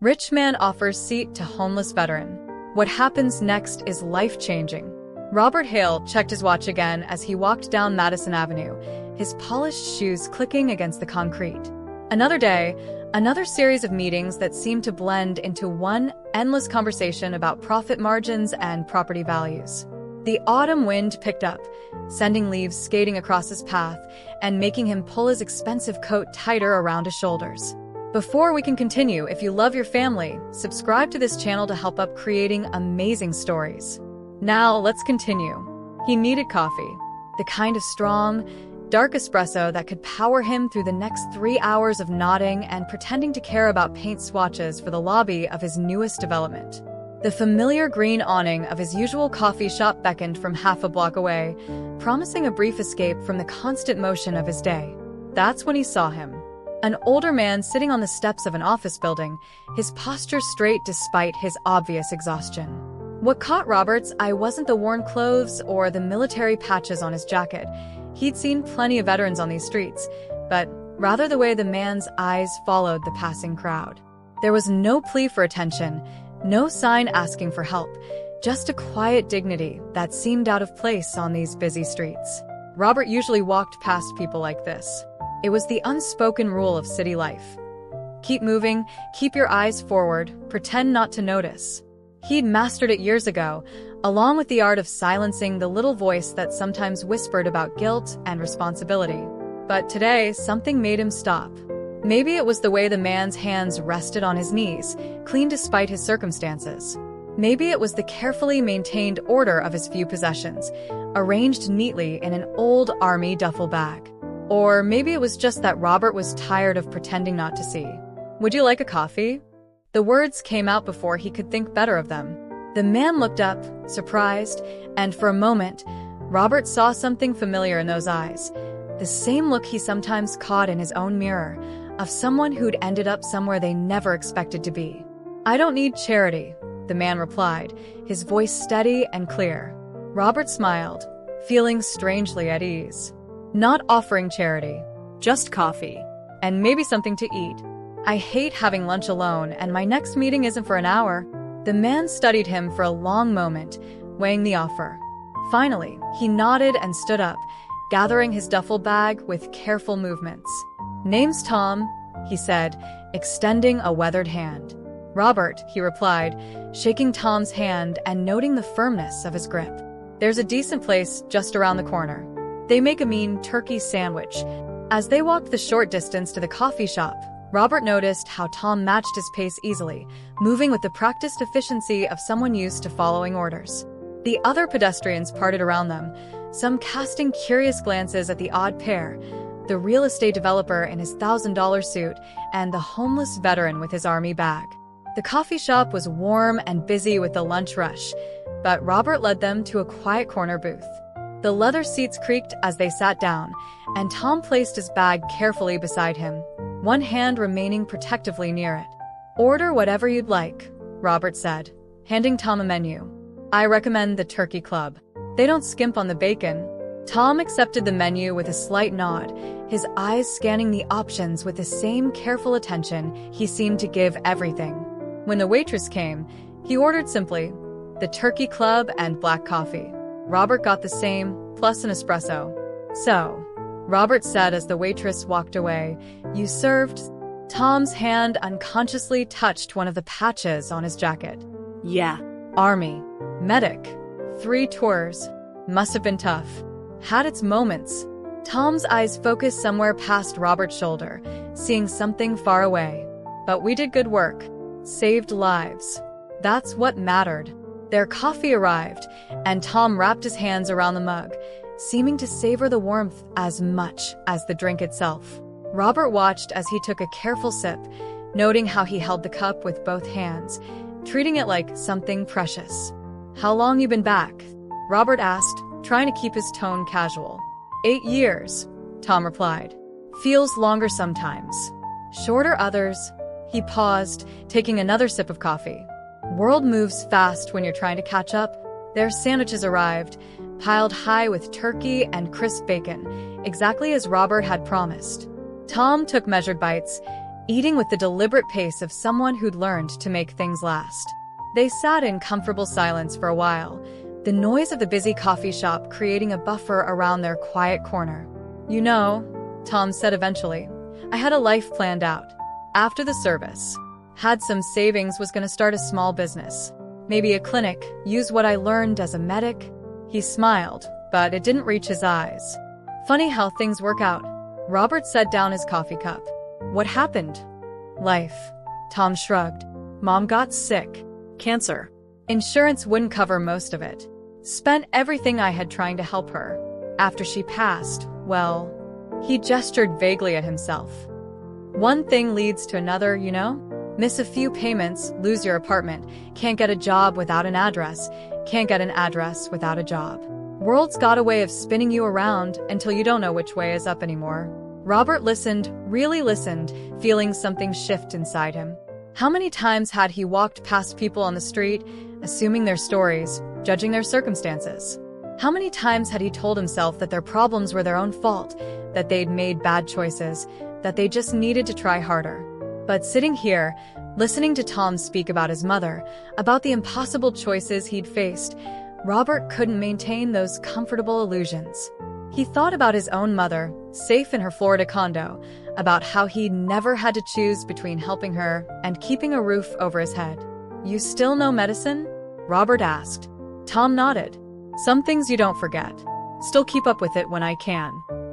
Rich man offers seat to homeless veteran. What happens next is life-changing. Robert Hale checked his watch again as he walked down Madison Avenue, his polished shoes clicking against the concrete. Another day, another series of meetings that seemed to blend into one endless conversation about profit margins and property values. The autumn wind picked up, sending leaves skating across his path and making him pull his expensive coat tighter around his shoulders. Before we can continue, if you love your family, subscribe to this channel to help up creating amazing stories. Now, let's continue. He needed coffee, the kind of strong, dark espresso that could power him through the next 3 hours of nodding and pretending to care about paint swatches for the lobby of his newest development. The familiar green awning of his usual coffee shop beckoned from half a block away, promising a brief escape from the constant motion of his day. That's when he saw him. An older man sitting on the steps of an office building, his posture straight despite his obvious exhaustion. What caught Robert's eye wasn't the worn clothes or the military patches on his jacket. He'd seen plenty of veterans on these streets, but rather the way the man's eyes followed the passing crowd. There was no plea for attention, no sign asking for help, just a quiet dignity that seemed out of place on these busy streets. Robert usually walked past people like this. It was the unspoken rule of city life. Keep moving, keep your eyes forward, pretend not to notice. He'd mastered it years ago, along with the art of silencing the little voice that sometimes whispered about guilt and responsibility. But today, something made him stop. Maybe it was the way the man's hands rested on his knees, clean despite his circumstances. Maybe it was the carefully maintained order of his few possessions, arranged neatly in an old army duffel bag. Or maybe it was just that Robert was tired of pretending not to see. "Would you like a coffee?" The words came out before he could think better of them. The man looked up, surprised, and for a moment, Robert saw something familiar in those eyes. The same look he sometimes caught in his own mirror, of someone who'd ended up somewhere they never expected to be. "I don't need charity," the man replied, his voice steady and clear. Robert smiled, feeling strangely at ease. "Not offering charity, just coffee, and maybe something to eat. I hate having lunch alone, and my next meeting isn't for an hour." The man studied him for a long moment, weighing the offer. Finally, he nodded and stood up, gathering his duffel bag with careful movements. "Name's Tom," he said, extending a weathered hand. "Robert," he replied, shaking Tom's hand and noting the firmness of his grip. "There's a decent place just around the corner. They make a mean turkey sandwich." As they walked the short distance to the coffee shop, Robert noticed how Tom matched his pace easily, moving with the practiced efficiency of someone used to following orders. The other pedestrians parted around them, some casting curious glances at the odd pair, the real estate developer in his $1,000 suit and the homeless veteran with his army bag. The coffee shop was warm and busy with the lunch rush, but Robert led them to a quiet corner booth. The leather seats creaked as they sat down, and Tom placed his bag carefully beside him, one hand remaining protectively near it. "Order whatever you'd like," Robert said, handing Tom a menu. "I recommend the Turkey Club. They don't skimp on the bacon." Tom accepted the menu with a slight nod, his eyes scanning the options with the same careful attention he seemed to give everything. When the waitress came, he ordered simply, "The Turkey Club and black coffee." Robert got the same, plus an espresso. "So," Robert said as the waitress walked away, "you served?" Tom's hand unconsciously touched one of the patches on his jacket. "Yeah." Army. Medic. 3 tours. Must have been tough. Had its moments. Tom's eyes focused somewhere past Robert's shoulder, seeing something far away. "But we did good work. Saved lives. That's what mattered." Their coffee arrived, and Tom wrapped his hands around the mug, seeming to savor the warmth as much as the drink itself. Robert watched as he took a careful sip, noting how he held the cup with both hands, treating it like something precious. "How long you been back?" Robert asked, trying to keep his tone casual. 8 years, Tom replied. "Feels longer sometimes. Shorter others." He paused, taking another sip of coffee. World moves fast when you're trying to catch up. Their sandwiches arrived, piled high with turkey and crisp bacon, exactly as Robert had promised. Tom took measured bites, eating with the deliberate pace of someone who'd learned to make things last. They sat in comfortable silence for a while, the noise of the busy coffee shop creating a buffer around their quiet corner. "You know," Tom said eventually, "I had a life planned out. After the service, had some savings, was going to start a small business. Maybe a clinic, use what I learned as a medic." He smiled, but it didn't reach his eyes. "Funny how things work out." Robert set down his coffee cup. "What happened?" "Life." Tom shrugged. "Mom got sick. Cancer. Insurance wouldn't cover most of it. Spent everything I had trying to help her. After she passed, well..." He gestured vaguely at himself. "One thing leads to another, you know? Miss a few payments, lose your apartment, can't get a job without an address, can't get an address without a job. World's got a way of spinning you around until you don't know which way is up anymore." Robert listened, really listened, feeling something shift inside him. How many times had he walked past people on the street, assuming their stories, judging their circumstances? How many times had he told himself that their problems were their own fault, that they'd made bad choices, that they just needed to try harder? But sitting here, listening to Tom speak about his mother, about the impossible choices he'd faced, Robert couldn't maintain those comfortable illusions. He thought about his own mother, safe in her Florida condo, about how he'd never had to choose between helping her and keeping a roof over his head. "You still know medicine?" Robert asked. Tom nodded. "Some things you don't forget. Still keep up with it when I can.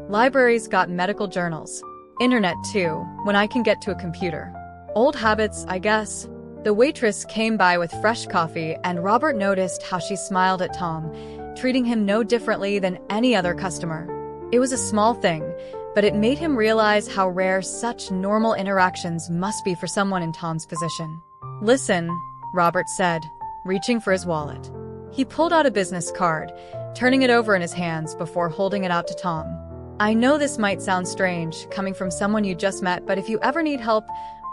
Libraries got medical journals. Internet too, when I can get to a computer. Old habits, I guess." The waitress came by with fresh coffee, and Robert noticed how she smiled at Tom, treating him no differently than any other customer. It was a small thing, but it made him realize how rare such normal interactions must be for someone in Tom's position. "Listen," Robert said, reaching for his wallet. He pulled out a business card, turning it over in his hands before holding it out to Tom. "I know this might sound strange, coming from someone you just met, but if you ever need help,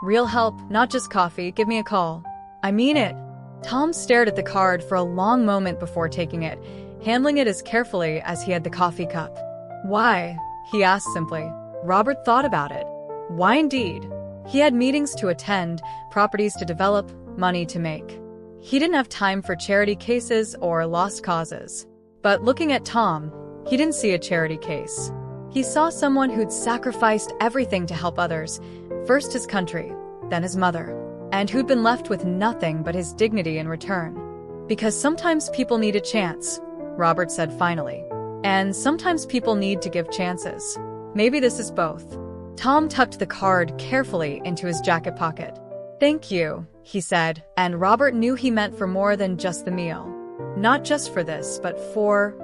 real help, not just coffee, give me a call. I mean it." Tom stared at the card for a long moment before taking it, handling it as carefully as he had the coffee cup. "Why?" he asked simply. Robert thought about it. Why indeed? He had meetings to attend, properties to develop, money to make. He didn't have time for charity cases or lost causes. But looking at Tom, he didn't see a charity case. He saw someone who'd sacrificed everything to help others, first his country, then his mother, and who'd been left with nothing but his dignity in return. "Because sometimes people need a chance," Robert said finally. "And sometimes people need to give chances. Maybe this is both." Tom tucked the card carefully into his jacket pocket. "Thank you," he said, and Robert knew he meant for more than just the meal. Not just for this, but for...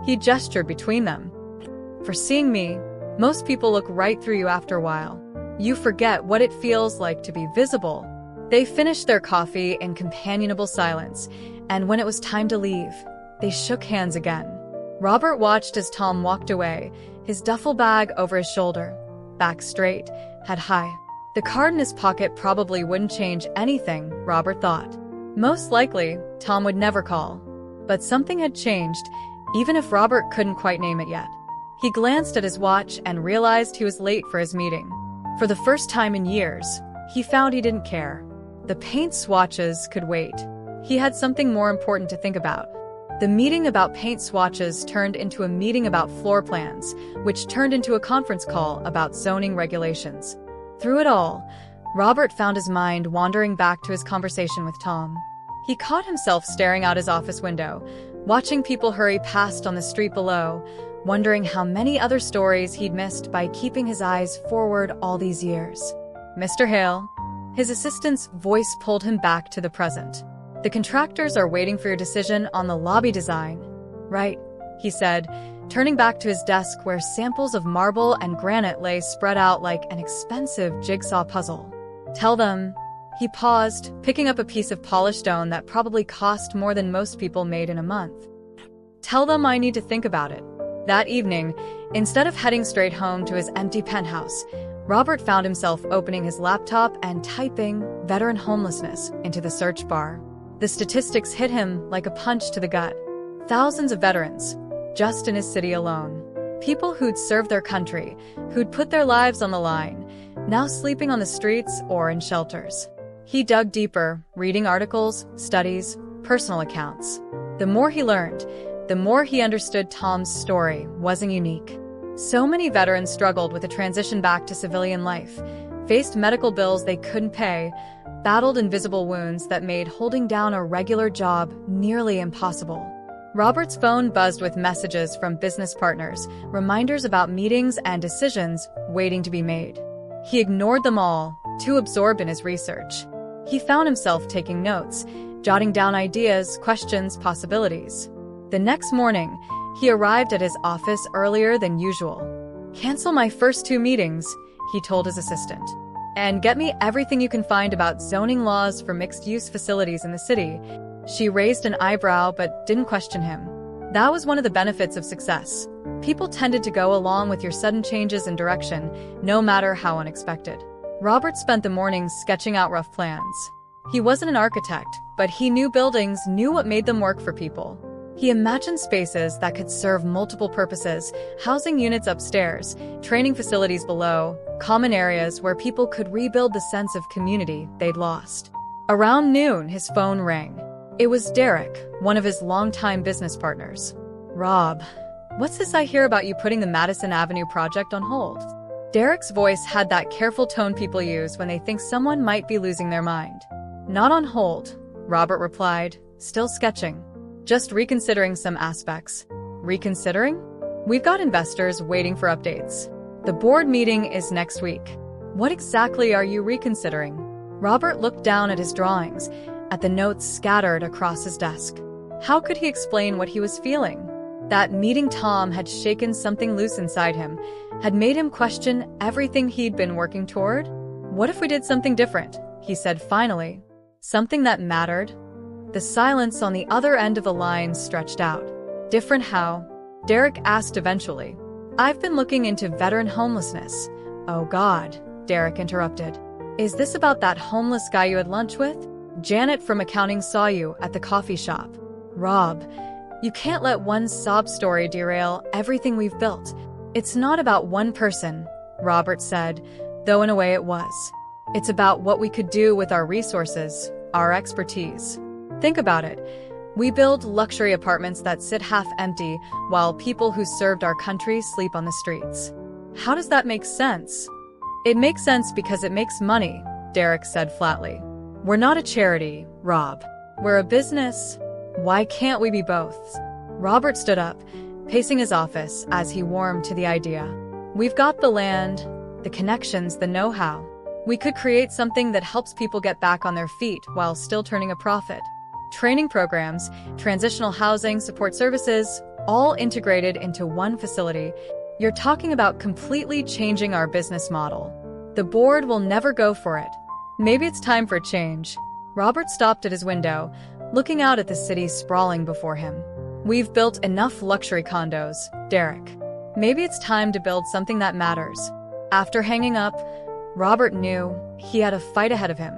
He gestured between them. "For seeing me. Most people look right through you after a while. You forget what it feels like to be visible." They finished their coffee in companionable silence, and when it was time to leave, they shook hands again. Robert watched as Tom walked away, his duffel bag over his shoulder, back straight, head high. The card in his pocket probably wouldn't change anything, Robert thought. Most likely, Tom would never call. But something had changed, even if Robert couldn't quite name it yet. He glanced at his watch and realized he was late for his meeting. For the first time in years, he found he didn't care. The paint swatches could wait. He had something more important to think about. The meeting about paint swatches turned into a meeting about floor plans, which turned into a conference call about zoning regulations. Through it all, Robert found his mind wandering back to his conversation with Tom. He caught himself staring out his office window, watching people hurry past on the street below, wondering how many other stories he'd missed by keeping his eyes forward all these years. "Mr. Hale." His assistant's voice pulled him back to the present. "The contractors are waiting for your decision on the lobby design." "Right," he said, turning back to his desk where samples of marble and granite lay spread out like an expensive jigsaw puzzle. "Tell them..." He paused, picking up a piece of polished stone that probably cost more than most people made in a month. "Tell them I need to think about it." That evening, instead of heading straight home to his empty penthouse, Robert found himself opening his laptop and typing "veteran homelessness" into the search bar. The statistics hit him like a punch to the gut. Thousands of veterans, just in his city alone. People who'd served their country, who'd put their lives on the line, now sleeping on the streets or in shelters. He dug deeper, reading articles, studies, personal accounts. The more he learned, the more he understood Tom's story wasn't unique. So many veterans struggled with a transition back to civilian life, faced medical bills they couldn't pay, battled invisible wounds that made holding down a regular job nearly impossible. Robert's phone buzzed with messages from business partners, reminders about meetings and decisions waiting to be made. He ignored them all, too absorbed in his research. He found himself taking notes, jotting down ideas, questions, possibilities. The next morning, he arrived at his office earlier than usual. "Cancel my first 2 meetings," he told his assistant. "And get me everything you can find about zoning laws for mixed-use facilities in the city." She raised an eyebrow but didn't question him. That was one of the benefits of success. People tended to go along with your sudden changes in direction, no matter how unexpected. Robert spent the mornings sketching out rough plans. He wasn't an architect, but he knew buildings, knew what made them work for people. He imagined spaces that could serve multiple purposes, housing units upstairs, training facilities below, common areas where people could rebuild the sense of community they'd lost. Around noon, his phone rang. It was Derek, one of his longtime business partners. "Rob, what's this I hear about you putting the Madison Avenue project on hold?" Derek's voice had that careful tone people use when they think someone might be losing their mind. "Not on hold," Robert replied, still sketching. "Just reconsidering some aspects." "Reconsidering?" "We've got investors waiting for updates. The board meeting is next week." "What exactly are you reconsidering?" Robert looked down at his drawings, at the notes scattered across his desk. How could he explain what he was feeling? That meeting Tom had shaken something loose inside him, had made him question everything he'd been working toward. "What if we did something different?" he said finally. "Something that mattered?" The silence on the other end of the line stretched out. "Different how?" Derek asked eventually. "I've been looking into veteran homelessness." "Oh God," Derek interrupted. "Is this about that homeless guy you had lunch with?" "Janet from accounting saw you at the coffee shop." "Rob, you can't let one sob story derail everything we've built." "It's not about one person," Robert said, though in a way it was. "It's about what we could do with our resources, our expertise. Think about it. We build luxury apartments that sit half empty while people who served our country sleep on the streets. How does that make sense?" "It makes sense because it makes money," Derek said flatly. "We're not a charity, Rob. We're a business. Why can't we be both?" Robert stood up, pacing his office as he warmed to the idea. "We've got the land, the connections, the know-how. We could create something that helps people get back on their feet while still turning a profit. Training programs, transitional housing, support services, all integrated into one facility. You're talking about completely changing our business model. The board will never go for it. Maybe it's time for a change." Robert stopped at his window, looking out at the city sprawling before him. "We've built enough luxury condos, Derek. Maybe it's time to build something that matters." After hanging up, Robert knew he had a fight ahead of him.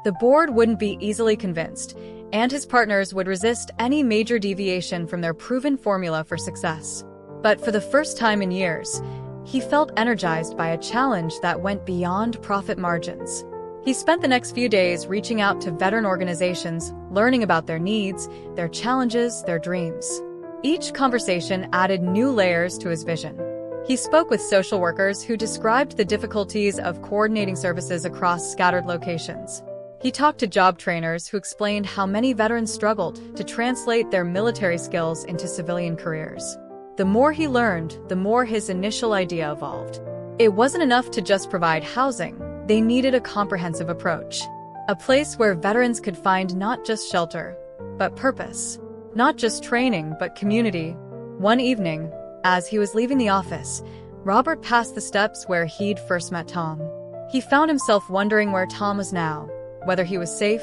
The board wouldn't be easily convinced, and his partners would resist any major deviation from their proven formula for success. But for the first time in years, he felt energized by a challenge that went beyond profit margins. He spent the next few days reaching out to veteran organizations, learning about their needs, their challenges, their dreams. Each conversation added new layers to his vision. He spoke with social workers who described the difficulties of coordinating services across scattered locations. He talked to job trainers who explained how many veterans struggled to translate their military skills into civilian careers. The more he learned, the more his initial idea evolved. It wasn't enough to just provide housing. They needed a comprehensive approach. A place where veterans could find not just shelter, but purpose. Not just training, but community. One evening, as he was leaving the office, Robert passed the steps where he'd first met Tom. He found himself wondering where Tom was now, whether he was safe,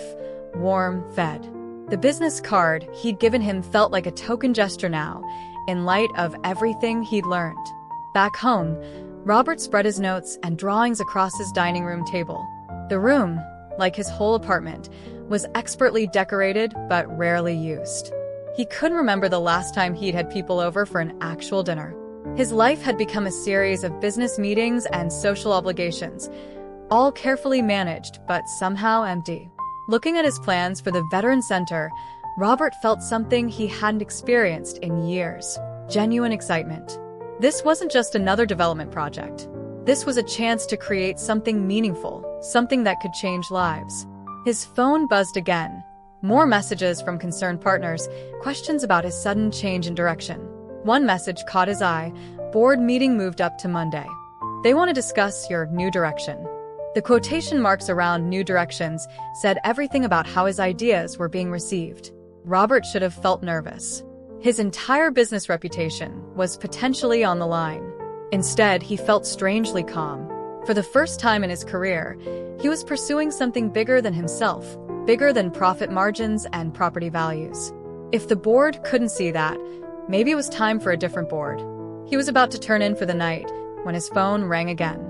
warm, fed. The business card he'd given him felt like a token gesture now, in light of everything he'd learned. Back home, Robert spread his notes and drawings across his dining room table. The room, like his whole apartment, was expertly decorated but rarely used. He couldn't remember the last time he'd had people over for an actual dinner. His life had become a series of business meetings and social obligations, all carefully managed but somehow empty. Looking at his plans for the Veteran Center, Robert felt something he hadn't experienced in years: genuine excitement. This wasn't just another development project. This was a chance to create something meaningful, something that could change lives. His phone buzzed again. More messages from concerned partners, questions about his sudden change in direction. One message caught his eye: board meeting moved up to Monday. They want to discuss your new direction. The quotation marks around new directions said everything about how his ideas were being received. Robert should have felt nervous. His entire business reputation was potentially on the line. Instead, he felt strangely calm. For the first time in his career, he was pursuing something bigger than himself, bigger than profit margins and property values. If the board couldn't see that, maybe it was time for a different board. He was about to turn in for the night when his phone rang again.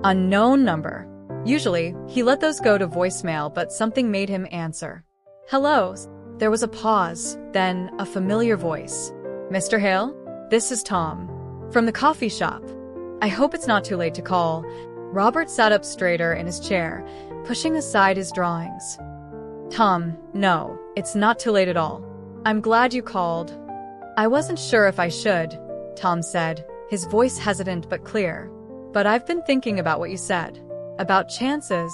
Unknown number. Usually, he let those go to voicemail, but something made him answer. Hello. There was a pause, then a familiar voice. Mr. Hale? This is Tom. From the coffee shop. I hope it's not too late to call. Robert sat up straighter in his chair, pushing aside his drawings. Tom, no, it's not too late at all. I'm glad you called. I wasn't sure if I should, Tom said, his voice hesitant but clear. But I've been thinking about what you said. About chances.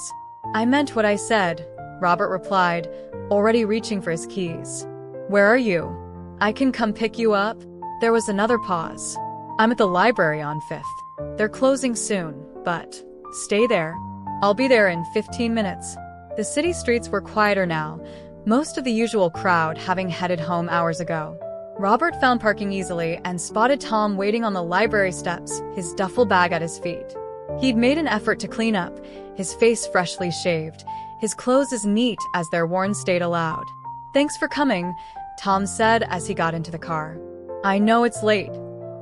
I meant what I said, Robert replied, already reaching for his keys. Where are you? I can come pick you up? There was another pause. I'm at the library on 5th. They're closing soon, but stay there. I'll be there in 15 minutes. The city streets were quieter now, most of the usual crowd having headed home hours ago. Robert found parking easily and spotted Tom waiting on the library steps, his duffel bag at his feet. He'd made an effort to clean up, his face freshly shaved, his clothes as neat as their worn state allowed. Thanks for coming, Tom said as he got into the car. I know it's late.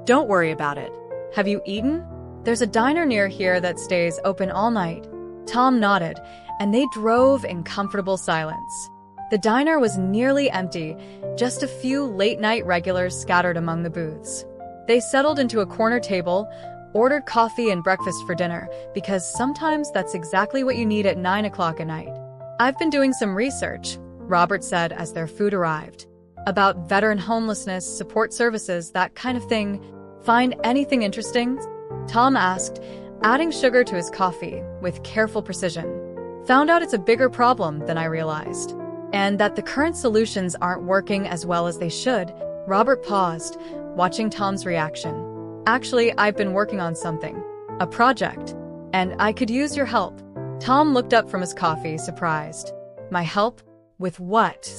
Don't worry about it. Have you eaten? There's a diner near here that stays open all night. Tom nodded, and they drove in comfortable silence. The diner was nearly empty, just a few late-night regulars scattered among the booths. They settled into a corner table, ordered coffee and breakfast for dinner, because sometimes that's exactly what you need at 9 o'clock at night. I've been doing some research, Robert said as their food arrived. About veteran homelessness, support services, that kind of thing. Find anything interesting? Tom asked, adding sugar to his coffee with careful precision. Found out it's a bigger problem than I realized. And that the current solutions aren't working as well as they should. Robert paused, watching Tom's reaction. Actually, I've been working on something. A project. And I could use your help. Tom looked up from his coffee, surprised. My help? With what?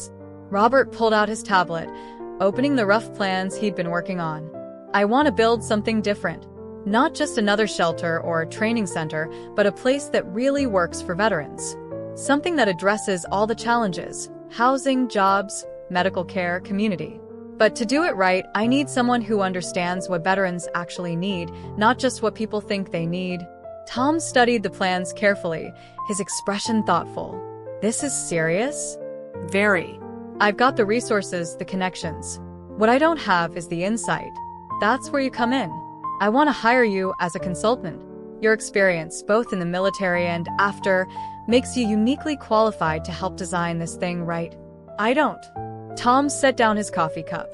Robert pulled out his tablet, opening the rough plans he'd been working on. I want to build something different. Not just another shelter or training center, but a place that really works for veterans. Something that addresses all the challenges: housing, jobs, medical care, community. But to do it right, I need someone who understands what veterans actually need, not just what people think they need. Tom studied the plans carefully, his expression thoughtful. This is serious? Very. I've got the resources, the connections. What I don't have is the insight. That's where you come in. I want to hire you as a consultant. Your experience, both in the military and after, makes you uniquely qualified to help design this thing right. I don't. Tom set down his coffee cup.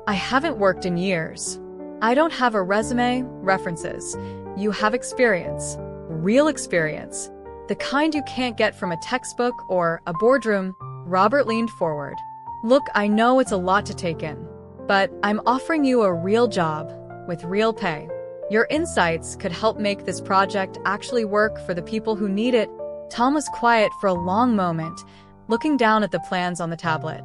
I haven't worked in years. I don't have a resume, references. You have experience. Real experience. The kind you can't get from a textbook or a boardroom. Robert leaned forward. Look, I know it's a lot to take in, but I'm offering you a real job with real pay. Your insights could help make this project actually work for the people who need it. Tom was quiet for a long moment, looking down at the plans on the tablet.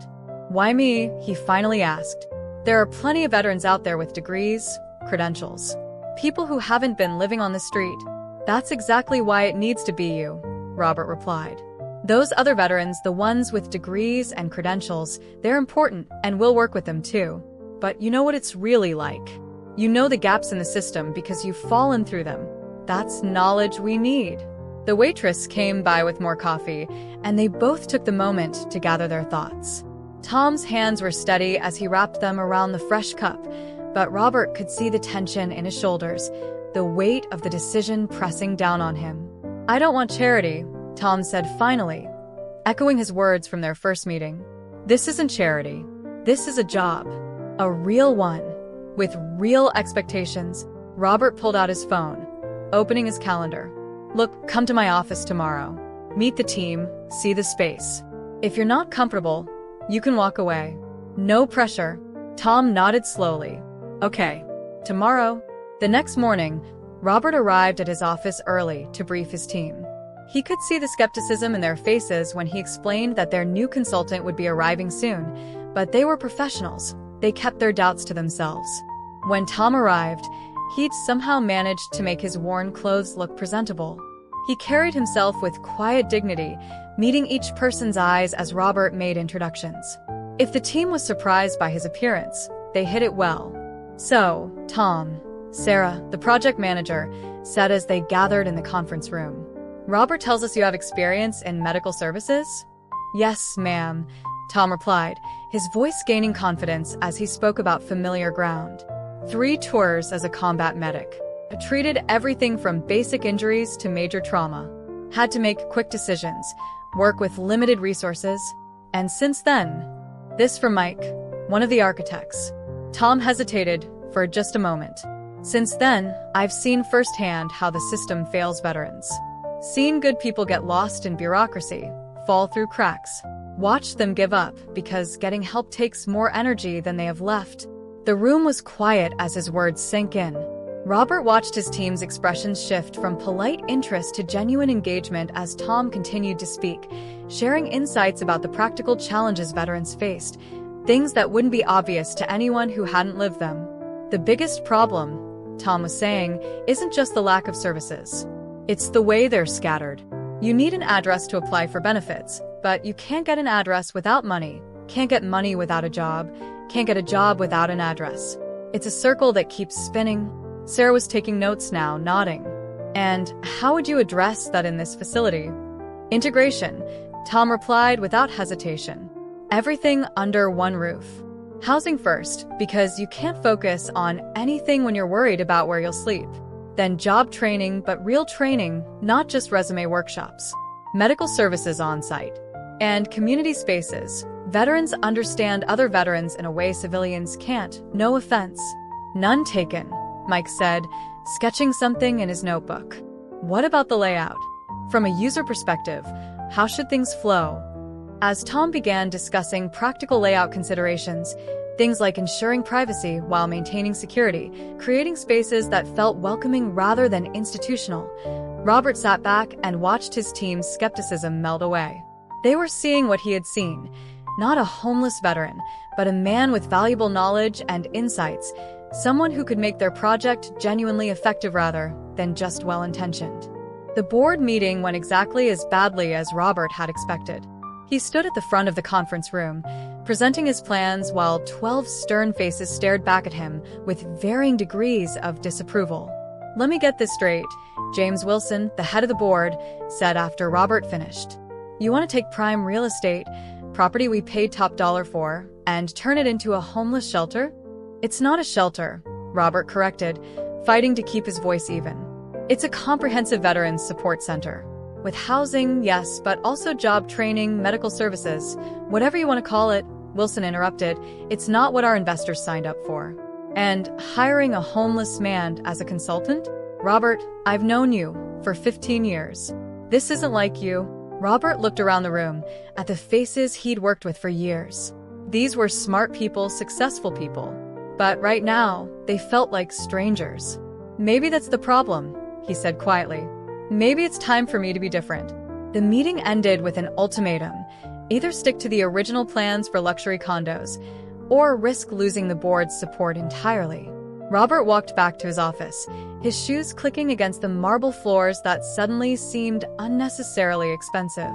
Why me? He finally asked. There are plenty of veterans out there with degrees, credentials. People who haven't been living on the street. That's exactly why it needs to be you, Robert replied. Those other veterans, the ones with degrees and credentials, they're important, and we'll work with them too. But you know what it's really like. You know the gaps in the system because you've fallen through them. That's knowledge we need. The waitress came by with more coffee, and they both took the moment to gather their thoughts. Tom's hands were steady as he wrapped them around the fresh cup, but Robert could see the tension in his shoulders, the weight of the decision pressing down on him. I don't want charity, Tom said finally, echoing his words from their first meeting. This isn't charity. This is a job. A real one. With real expectations. Robert pulled out his phone, opening his calendar. Look, come to my office tomorrow. Meet the team, see the space. If you're not comfortable, you can walk away. No pressure. Tom nodded slowly. Okay. Tomorrow. The next morning, Robert arrived at his office early to brief his team. He could see the skepticism in their faces when he explained that their new consultant would be arriving soon, but they were professionals. They kept their doubts to themselves. When Tom arrived, he'd somehow managed to make his worn clothes look presentable. He carried himself with quiet dignity, meeting each person's eyes as Robert made introductions. If the team was surprised by his appearance, they hid it well. So, Tom, Sarah, the project manager, said as they gathered in the conference room. Robert tells us you have experience in medical services? Yes, ma'am, Tom replied, his voice gaining confidence as he spoke about familiar ground. 3 tours as a combat medic. Treated everything from basic injuries to major trauma. Had to make quick decisions, work with limited resources. And since then, this from Mike, one of the architects. Tom hesitated for just a moment. Since then, I've seen firsthand how the system fails veterans. Seen good people get lost in bureaucracy, fall through cracks. Watched them give up because getting help takes more energy than they have left. The room was quiet as his words sank in. Robert watched his team's expressions shift from polite interest to genuine engagement as Tom continued to speak, sharing insights about the practical challenges veterans faced, things that wouldn't be obvious to anyone who hadn't lived them. The biggest problem, Tom was saying, isn't just the lack of services. It's the way they're scattered. You need an address to apply for benefits, but you can't get an address without money, can't get money without a job, can't get a job without an address. It's a circle that keeps spinning. Sarah was taking notes now, nodding. And how would you address that in this facility? Integration, Tom replied without hesitation. Everything under one roof. Housing first, because you can't focus on anything when you're worried about where you'll sleep. Then job training, but real training, not just resume workshops. Medical services on site. And community spaces. Veterans understand other veterans in a way civilians can't. No offense. None taken, Mike said, sketching something in his notebook. What about the layout? From a user perspective, how should things flow? As Tom began discussing practical layout considerations, things like ensuring privacy while maintaining security, creating spaces that felt welcoming rather than institutional, Robert sat back and watched his team's skepticism melt away. They were seeing what he had seen, not a homeless veteran, but a man with valuable knowledge and insights, someone who could make their project genuinely effective rather than just well-intentioned. The board meeting went exactly as badly as Robert had expected. He stood at the front of the conference room, presenting his plans while 12 stern faces stared back at him with varying degrees of disapproval. Let me get this straight, James Wilson, the head of the board, said after Robert finished. You want to take prime real estate, property we paid top dollar for, and turn it into a homeless shelter? It's not a shelter, Robert corrected, fighting to keep his voice even. It's a comprehensive veterans support center. With housing, yes, but also job training, medical services, whatever you want to call it, Wilson interrupted. It's not what our investors signed up for. And hiring a homeless man as a consultant? Robert, I've known you for 15 years. This isn't like you. Robert looked around the room at the faces he'd worked with for years. These were smart people, successful people. But right now, they felt like strangers. Maybe that's the problem, he said quietly. Maybe it's time for me to be different. The meeting ended with an ultimatum. Either stick to the original plans for luxury condos, or risk losing the board's support entirely. Robert walked back to his office, his shoes clicking against the marble floors that suddenly seemed unnecessarily expensive.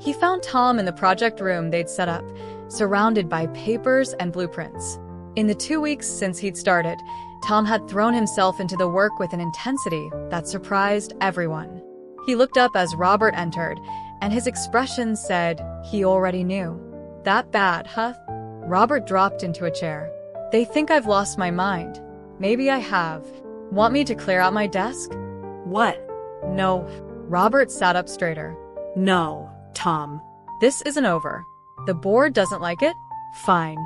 He found Tom in the project room they'd set up, surrounded by papers and blueprints. In the 2 weeks since he'd started, Tom had thrown himself into the work with an intensity that surprised everyone. He looked up as Robert entered, and his expression said he already knew. That bad, huh? Robert dropped into a chair. They think I've lost my mind. Maybe I have. Want me to clear out my desk? What? No. Robert sat up straighter. No, Tom. This isn't over. The board doesn't like it? Fine.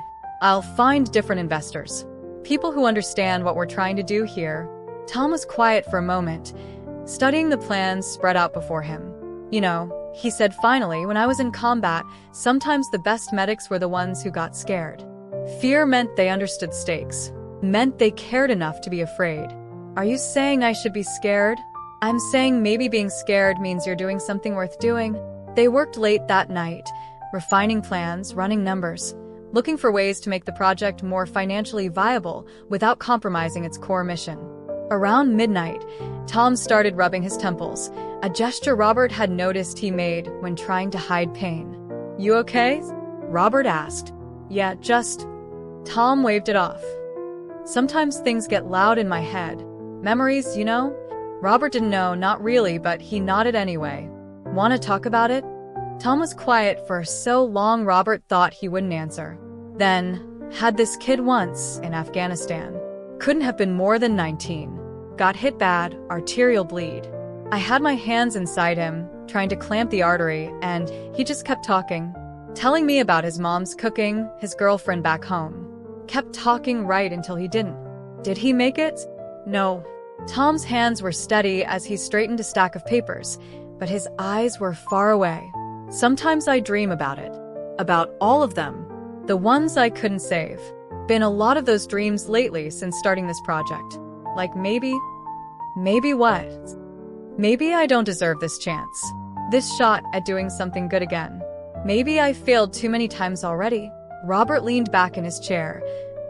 I'll find different investors. People who understand what we're trying to do here. Tom was quiet for a moment, studying the plans spread out before him. You know, he said finally, when I was in combat, sometimes the best medics were the ones who got scared. Fear meant they understood stakes, meant they cared enough to be afraid. Are you saying I should be scared? I'm saying maybe being scared means you're doing something worth doing. They worked late that night, refining plans, running numbers, looking for ways to make the project more financially viable without compromising its core mission. Around midnight, Tom started rubbing his temples, a gesture Robert had noticed he made when trying to hide pain. You okay? Robert asked. Yeah, just... Tom waved it off. Sometimes things get loud in my head. Memories, you know? Robert didn't know, not really, but he nodded anyway. Want to talk about it? Tom was quiet for so long Robert thought he wouldn't answer. Then, had this kid once in Afghanistan. Couldn't have been more than 19. Got hit bad, arterial bleed. I had my hands inside him, trying to clamp the artery, and he just kept talking. Telling me about his mom's cooking, his girlfriend back home. Kept talking right until he didn't. Did he make it? No. Tom's hands were steady as he straightened a stack of papers, but his eyes were far away. Sometimes I dream about it. About all of them. The ones I couldn't save. Been a lot of those dreams lately since starting this project. Like maybe what? Maybe I don't deserve this chance. This shot at doing something good again. Maybe I failed too many times already. Robert leaned back in his chair,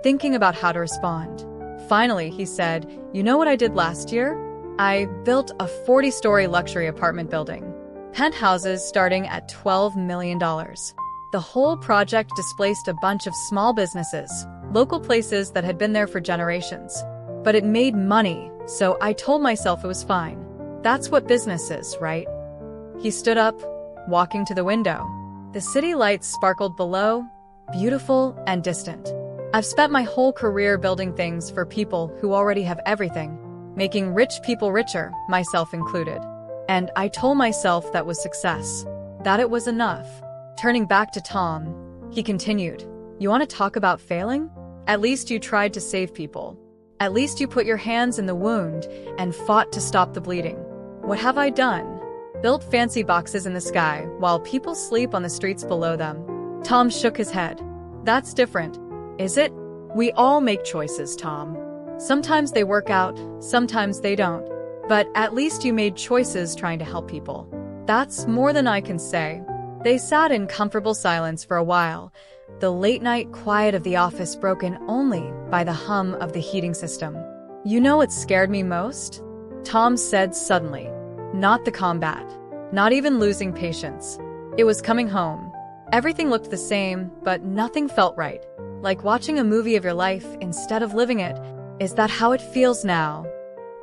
thinking about how to respond. Finally, he said, you know what I did last year? I built a 40-story luxury apartment building. Penthouses starting at $12 million. The whole project displaced a bunch of small businesses, local places that had been there for generations. But it made money, so I told myself it was fine. That's what business is, right? He stood up, walking to the window. The city lights sparkled below, beautiful and distant. I've spent my whole career building things for people who already have everything, making rich people richer, myself included. And I told myself that was success, that it was enough. Turning back to Tom, he continued, you want to talk about failing? At least you tried to save people. At least you put your hands in the wound and fought to stop the bleeding. What have I done? Built fancy boxes in the sky while people sleep on the streets below them. Tom shook his head. That's different. Is it? We all make choices, Tom. Sometimes they work out, sometimes they don't. But at least you made choices trying to help people. That's more than I can say. They sat in comfortable silence for a while, the late-night quiet of the office broken only by the hum of the heating system. You know what scared me most? Tom said suddenly. Not the combat. Not even losing patience. It was coming home. Everything looked the same, but nothing felt right. Like watching a movie of your life instead of living it. Is that how it feels now?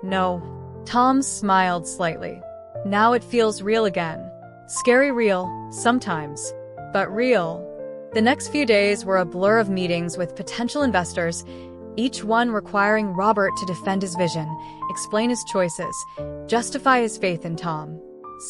No. Tom smiled slightly. Now it feels real again. Scary real, sometimes. But real. The next few days were a blur of meetings with potential investors, each one requiring Robert to defend his vision, explain his choices, justify his faith in Tom.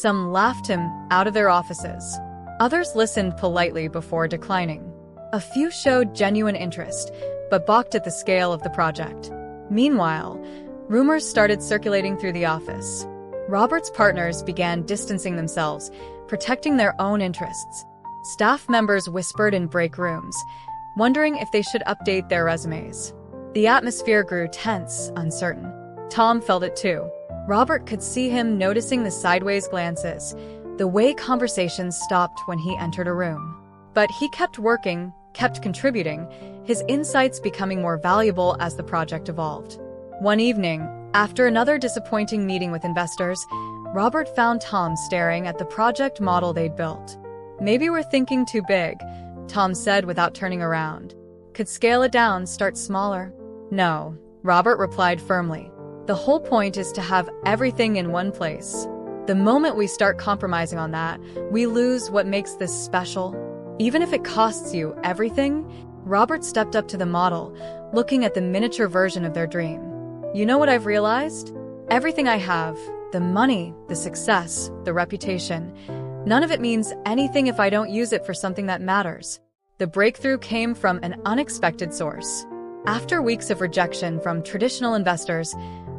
Some laughed him out of their offices. Others listened politely before declining. A few showed genuine interest, but balked at the scale of the project. Meanwhile, rumors started circulating through the office. Robert's partners began distancing themselves, protecting their own interests. Staff members whispered in break rooms, wondering if they should update their resumes. The atmosphere grew tense, uncertain. Tom felt it too. Robert could see him noticing the sideways glances, the way conversations stopped when he entered a room. But he kept working, kept contributing, his insights becoming more valuable as the project evolved. One evening, after another disappointing meeting with investors, Robert found Tom staring at the project model they'd built. Maybe we're thinking too big, Tom said without turning around. Could scale it down, start smaller? No, Robert replied firmly. The whole point is to have everything in one place. The moment we start compromising on that, we lose what makes this special. Even if it costs you everything, Robert stepped up to the model, looking at the miniature version of their dream. You know what I've realized? Everything I have, The money, the success, the reputation. None of it means anything if I don't use it for something that matters. The breakthrough came from an unexpected source. After weeks of rejection from traditional investors,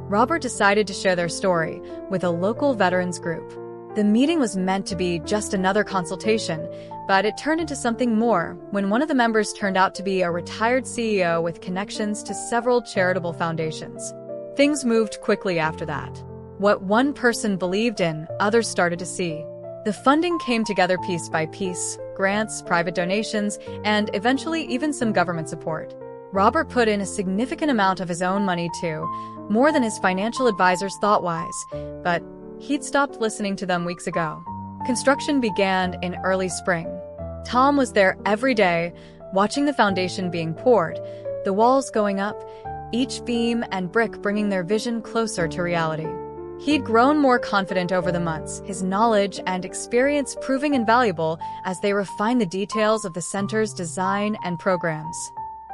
Robert decided to share their story with a local veterans group. The meeting was meant to be just another consultation, but it turned into something more when one of the members turned out to be a retired CEO with connections to several charitable foundations. Things moved quickly after that. What one person believed in, others started to see. The funding came together piece by piece: grants, private donations, and eventually even some government support. Robert put in a significant amount of his own money too, more than his financial advisors thought wise, but he'd stopped listening to them weeks ago. Construction began in early spring. Tom was there every day, watching the foundation being poured, the walls going up, each beam and brick bringing their vision closer to reality. He'd grown more confident over the months, his knowledge and experience proving invaluable as they refined the details of the center's design and programs.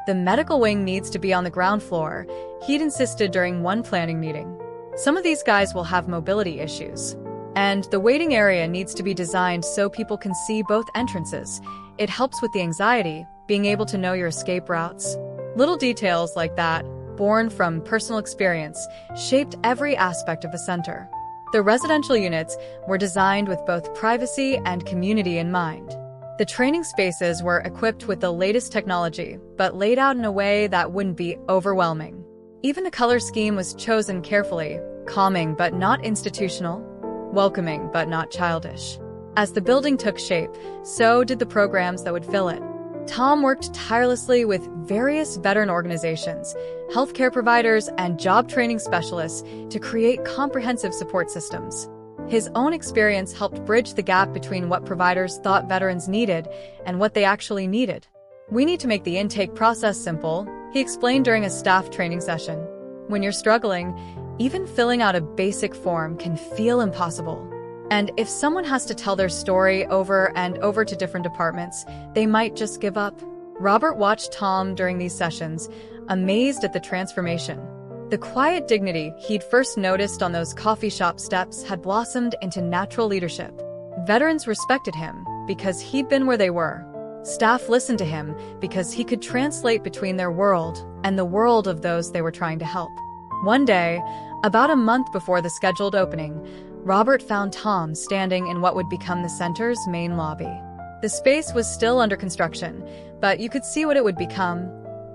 The medical wing needs to be on the ground floor, he'd insisted during one planning meeting. Some of these guys will have mobility issues. And the waiting area needs to be designed so people can see both entrances. It helps with the anxiety, being able to know your escape routes. Little details like that, born from personal experience, shaped every aspect of the center. The residential units were designed with both privacy and community in mind. The training spaces were equipped with the latest technology, but laid out in a way that wouldn't be overwhelming. Even the color scheme was chosen carefully, calming but not institutional, welcoming but not childish. As the building took shape, so did the programs that would fill it. Tom worked tirelessly with various veteran organizations, healthcare providers, and job training specialists to create comprehensive support systems. His own experience helped bridge the gap between what providers thought veterans needed and what they actually needed. We need to make the intake process simple, he explained during a staff training session. When you're struggling, even filling out a basic form can feel impossible. And if someone has to tell their story over and over to different departments, they might just give up. Robert watched Tom during these sessions, amazed at the transformation. The quiet dignity he'd first noticed on those coffee shop steps had blossomed into natural leadership. Veterans respected him because he'd been where they were. Staff listened to him because he could translate between their world and the world of those they were trying to help. One day, about a month before the scheduled opening, Robert found Tom standing in what would become the center's main lobby. The space was still under construction, but you could see what it would become: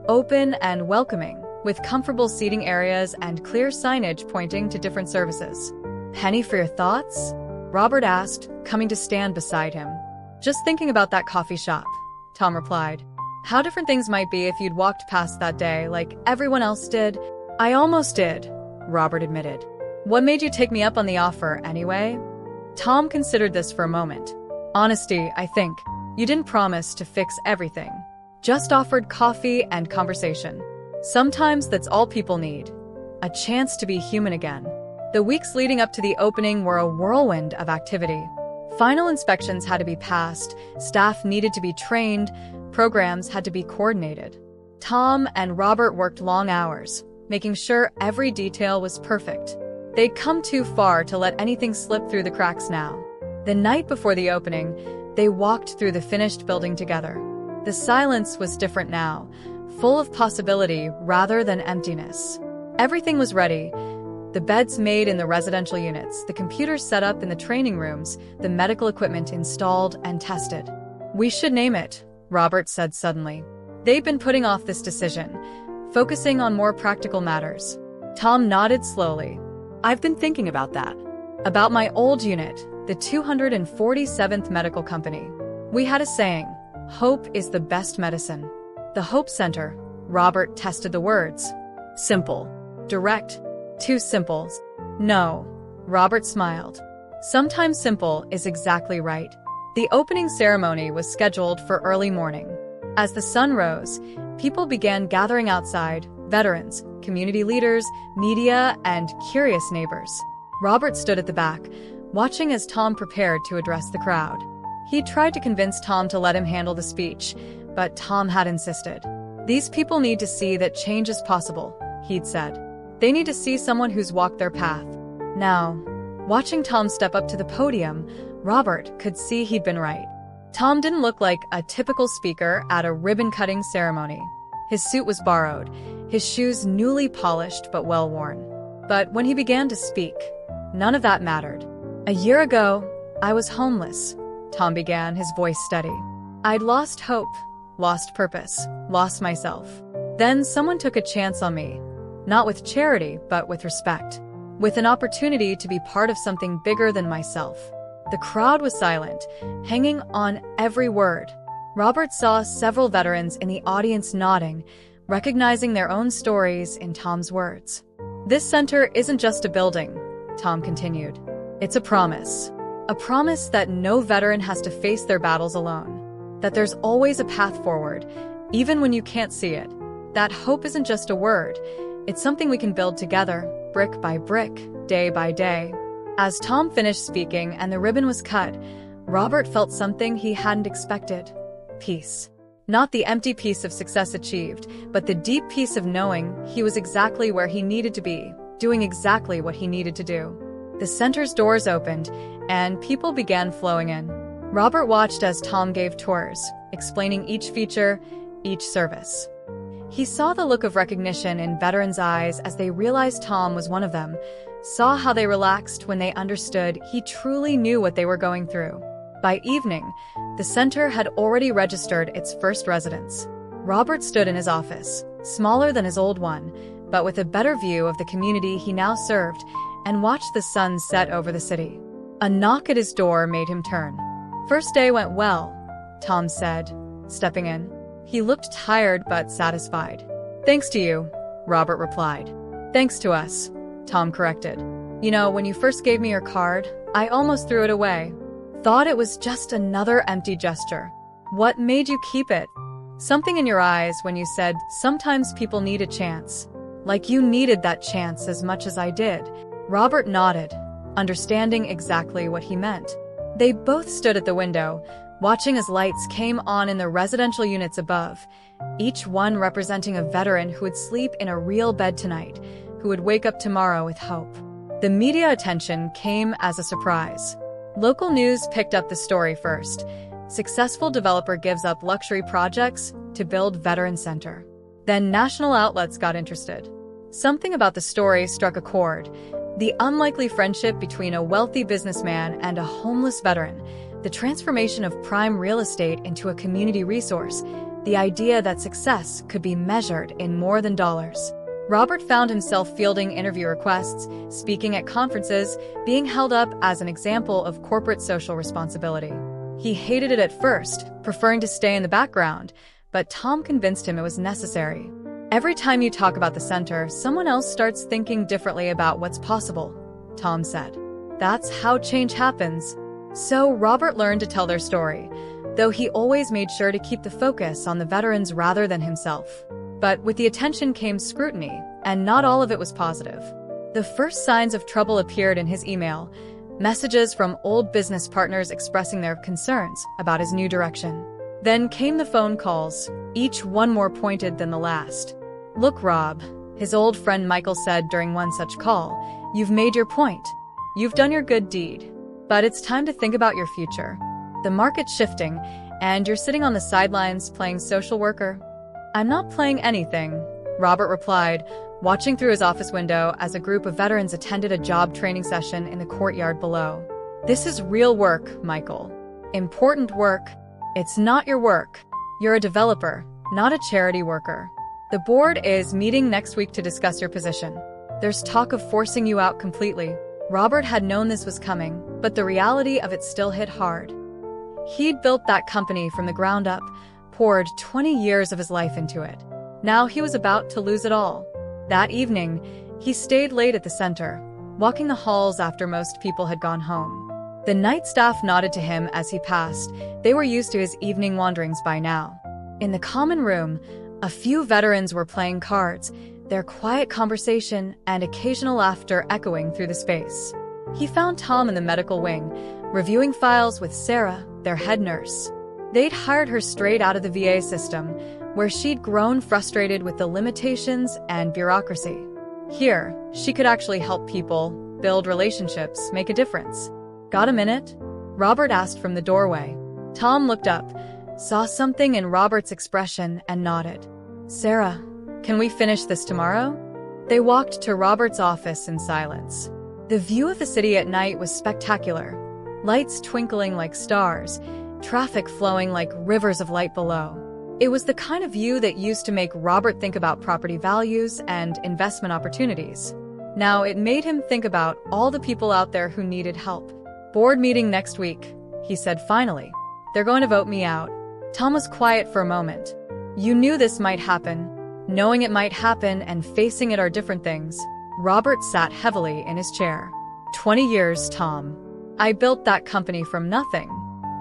open and welcoming, with comfortable seating areas and clear signage pointing to different services. "Penny for your thoughts?" Robert asked, coming to stand beside him. "Just thinking about that coffee shop," Tom replied. "How different things might be if you'd walked past that day like everyone else did." "I almost did," Robert admitted. "What made you take me up on the offer, anyway?" Tom considered this for a moment. "Honesty, I think. You didn't promise to fix everything. Just offered coffee and conversation. Sometimes that's all people need. A chance to be human again." The weeks leading up to the opening were a whirlwind of activity. Final inspections had to be passed, staff needed to be trained, programs had to be coordinated. Tom and Robert worked long hours, making sure every detail was perfect. They'd come too far to let anything slip through the cracks now. The night before the opening, they walked through the finished building together. The silence was different now, full of possibility rather than emptiness. Everything was ready. The beds made in the residential units, the computers set up in the training rooms, the medical equipment installed and tested. "We should name it," Robert said suddenly. They'd been putting off this decision, focusing on more practical matters. Tom nodded slowly. "I've been thinking about that. About my old unit, the 247th Medical Company. We had a saying, 'Hope is the best medicine.'" The Hope Center, Robert tested the words. Simple. Direct. Too simple. No. Robert smiled. Sometimes simple is exactly right. The opening ceremony was scheduled for early morning. As the sun rose, people began gathering outside: veterans, community leaders, media, and curious neighbors. Robert stood at the back, watching as Tom prepared to address the crowd. He tried to convince Tom to let him handle the speech, but Tom had insisted. "These people need to see that change is possible," he'd said. "They need to see someone who's walked their path." Now, Watching Tom step up to the podium, Robert could see he'd been right. Tom didn't look like a typical speaker at a ribbon-cutting ceremony. His suit was borrowed, his shoes newly polished but well-worn. But when he began to speak, none of that mattered. "A year ago, I was homeless," Tom began, his voice steady. "I'd lost hope, lost purpose, lost myself. Then someone took a chance on me, not with charity, but with respect, with an opportunity to be part of something bigger than myself." The crowd was silent, hanging on every word. Robert saw several veterans in the audience nodding, recognizing their own stories in Tom's words. "This center isn't just a building," Tom continued. "It's a promise. A promise that no veteran has to face their battles alone. That there's always a path forward, even when you can't see it. That hope isn't just a word. It's something we can build together, brick by brick, day by day." As Tom finished speaking and the ribbon was cut, Robert felt something he hadn't expected. Peace. Not the empty peace of success achieved, but the deep peace of knowing he was exactly where he needed to be, doing exactly what he needed to do. The center's doors opened, and people began flowing in. Robert watched as Tom gave tours, explaining each feature, each service. He saw the look of recognition in veterans' eyes as they realized Tom was one of them, saw how they relaxed when they understood he truly knew what they were going through. By evening, the center had already registered its first residents. Robert stood in his office, smaller than his old one, but with a better view of the community he now served, and watched the sun set over the city. A knock at his door made him turn. "First day went well," Tom said, stepping in. He looked tired but satisfied. "Thanks to you," Robert replied. "Thanks to us," Tom corrected. "You know, when you first gave me your card, I almost threw it away. Thought it was just another empty gesture. What made you keep it?" "Something in your eyes when you said, 'Sometimes people need a chance.' Like you needed that chance as much as I did." Robert nodded, understanding exactly what he meant. They both stood at the window, watching as lights came on in the residential units above, each one representing a veteran who would sleep in a real bed tonight, who would wake up tomorrow with hope. The media attention came as a surprise. Local news picked up the story first. Successful developer gives up luxury projects to build veteran center. Then national outlets got interested. Something about the story struck a chord. The unlikely friendship between a wealthy businessman and a homeless veteran, the transformation of prime real estate into a community resource, the idea that success could be measured in more than dollars. Robert found himself fielding interview requests, speaking at conferences, being held up as an example of corporate social responsibility. He hated it at first, preferring to stay in the background, but Tom convinced him it was necessary. "Every time you talk about the center, someone else starts thinking differently about what's possible," Tom said. "That's how change happens." So Robert learned to tell their story, though he always made sure to keep the focus on the veterans rather than himself. But with the attention came scrutiny, and not all of it was positive. The first signs of trouble appeared in his email, messages from old business partners expressing their concerns about his new direction. Then came the phone calls, each one more pointed than the last. "Look, Rob," his old friend Michael said during one such call, "you've made your point. You've done your good deed. But it's time to think about your future. The market's shifting, and you're sitting on the sidelines playing social worker." "I'm not playing anything," Robert replied, watching through his office window as a group of veterans attended a job training session in the courtyard below. "This is real work, Michael. Important work. It's not your work. You're a developer, not a charity worker. The board is meeting next week to discuss your position. There's talk of forcing you out completely." Robert had known this was coming, but the reality of it still hit hard. He'd built that company from the ground up, poured 20 years of his life into it. Now he was about to lose it all. That evening, he stayed late at the center, walking the halls after most people had gone home. The night staff nodded to him as he passed. They were used to his evening wanderings by now. In the common room, a few veterans were playing cards, their quiet conversation and occasional laughter echoing through the space. He found Tom in the medical wing, reviewing files with Sarah, their head nurse. They'd hired her straight out of the VA system, where she'd grown frustrated with the limitations and bureaucracy. Here, she could actually help people, build relationships, make a difference. Got a minute? Robert asked from the doorway. Tom looked up, saw something in Robert's expression, and nodded. Sarah, can we finish this tomorrow? They walked to Robert's office in silence. The view of the city at night was spectacular. Lights twinkling like stars, traffic flowing like rivers of light below. It was the kind of view that used to make Robert think about property values and investment opportunities. Now it made him think about all the people out there who needed help. Board meeting next week, he said finally. They're going to vote me out. Tom was quiet for a moment. You knew this might happen. Knowing it might happen and facing it are different things. Robert sat heavily in his chair. 20 years, Tom. I built that company from nothing.